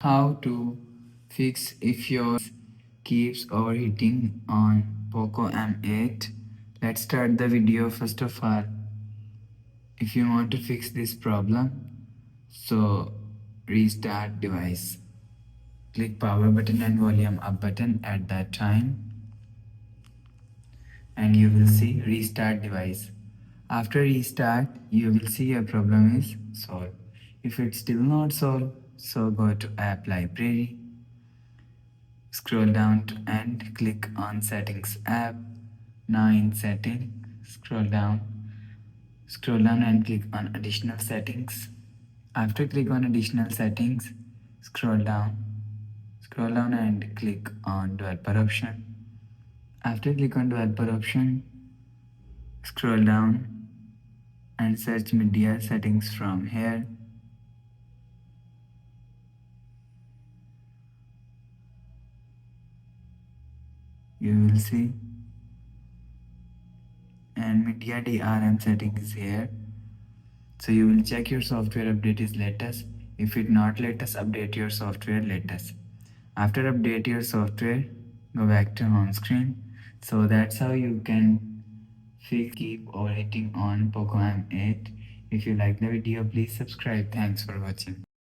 How to fix if your keeps overheating on Poco M8. Let's start the video. First of all, if you want to fix this problem, so restart device. Click power button and volume up button at that time and you will see restart device. After restart, you will see your problem is solved. If it's still not solved, so go to app library, scroll down to end, click on settings app. Now in setting, scroll down and click on additional settings. After click on additional settings, scroll down and click on developer option. After click on developer option, scroll down and search media settings from here. You will see and media DRM setting is here. So you will check your software update is latest. If it not latest, update your software latest. After update your software, go back to home screen. So that's how you can keep overheating on Poco M8. If you like the video, please subscribe. Thanks for watching.